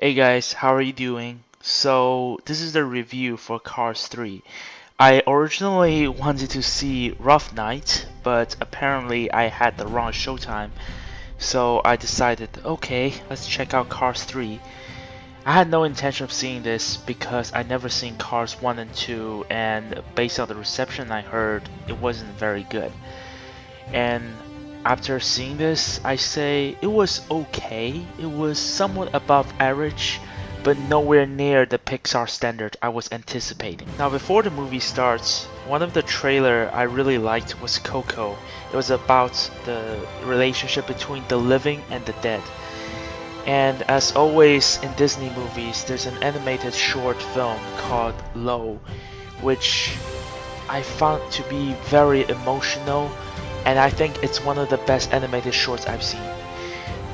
Hey guys, how are you doing? So, this is the review for Cars 3. I originally wanted to see Rough Night, but apparently I had the wrong showtime. So I decided, okay, let's check out Cars 3. I had no intention of seeing this because I never seen Cars 1 and 2, and based on the reception I heard, it wasn't very good. And after seeing this, I say it was okay. It was somewhat above average, but nowhere near the Pixar standard I was anticipating. Now, before the movie starts, one of the trailer I really liked was Coco. It was about the relationship between the living and the dead. And as always in Disney movies, there's an animated short film called Low, which I found to be very emotional, and I think it's one of the best animated shorts I've seen.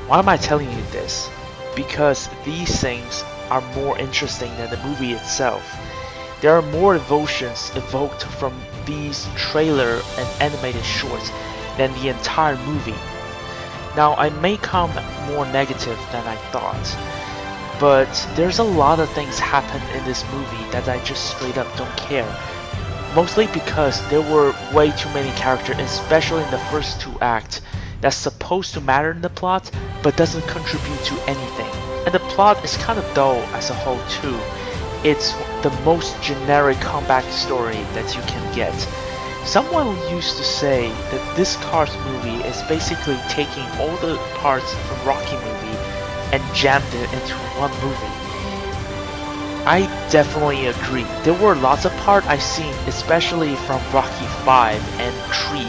Why am I telling you this? Because these things are more interesting than the movie itself. There are more emotions evoked from these trailer and animated shorts than the entire movie. Now, I may come more negative than I thought, but there's a lot of things happen in this movie that I just straight up don't care. Mostly because there were way too many characters, especially in the first two acts, that's supposed to matter in the plot, but doesn't contribute to anything. And the plot is kind of dull as a whole too. It's the most generic comeback story that you can get. Someone used to say that this Cars movie is basically taking all the parts from Rocky movie and jammed it into one movie. I definitely agree. There were lots of parts I seen, especially from Rocky 5 and Creed,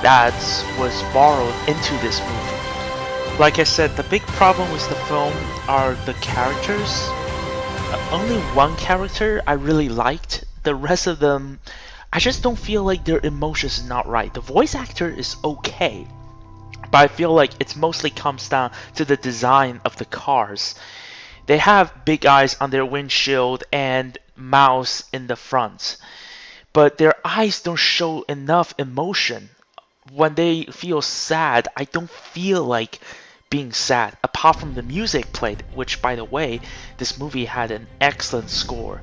that was borrowed into this movie. Like I said, the big problem with the film are the characters. Only one character I really liked. The rest of them, I just don't feel like their emotions is not right. The voice actor is okay, but I feel like it mostly comes down to the design of the cars. They have big eyes on their windshield and mouths in the front, but their eyes don't show enough emotion. When they feel sad, I don't feel like being sad, apart from the music played, which, by the way, this movie had an excellent score.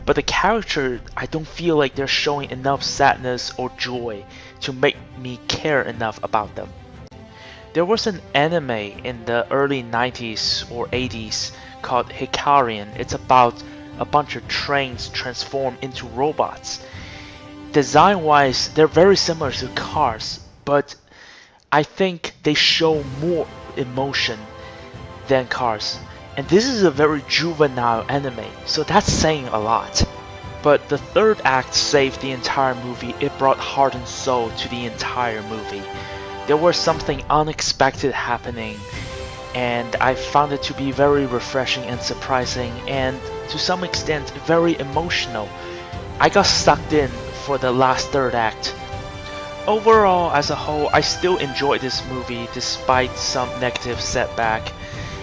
But the character, I don't feel like they're showing enough sadness or joy to make me care enough about them. There was an anime in the early 90s or 80s called Hikarian. It's about a bunch of trains transformed into robots. Design-wise, they're very similar to cars, but I think they show more emotion than cars. And this is a very juvenile anime, so that's saying a lot. But the third act saved the entire movie. It brought heart and soul to the entire movie. There was something unexpected happening, and I found it to be very refreshing and surprising, and to some extent very emotional. I got sucked in for the last third act. Overall, as a whole, I still enjoyed this movie despite some negative setback,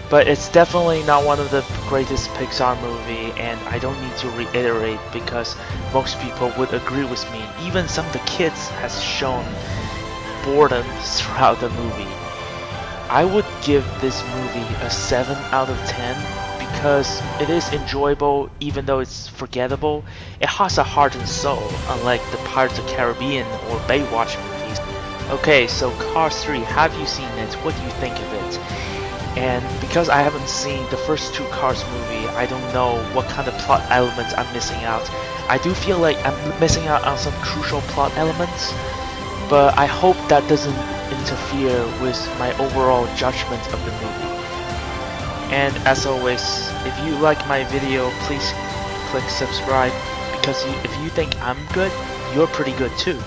but it's definitely not one of the greatest Pixar movie, and I don't need to reiterate because most people would agree with me. Even some of the kids has shown boredom throughout the movie. I would give this movie a 7 out of 10 because it is enjoyable even though it's forgettable. It has a heart and soul, unlike the Pirates of the Caribbean or Baywatch movies. Okay, so Cars 3, have you seen it? What do you think of it? And because I haven't seen the first two Cars movie, I don't know what kind of plot elements I'm missing out. I do feel like I'm missing out on some crucial plot elements, but I hope that doesn't interfere with my overall judgment of the movie. And as always, if you like my video, please click subscribe, because if you think I'm good, you're pretty good too.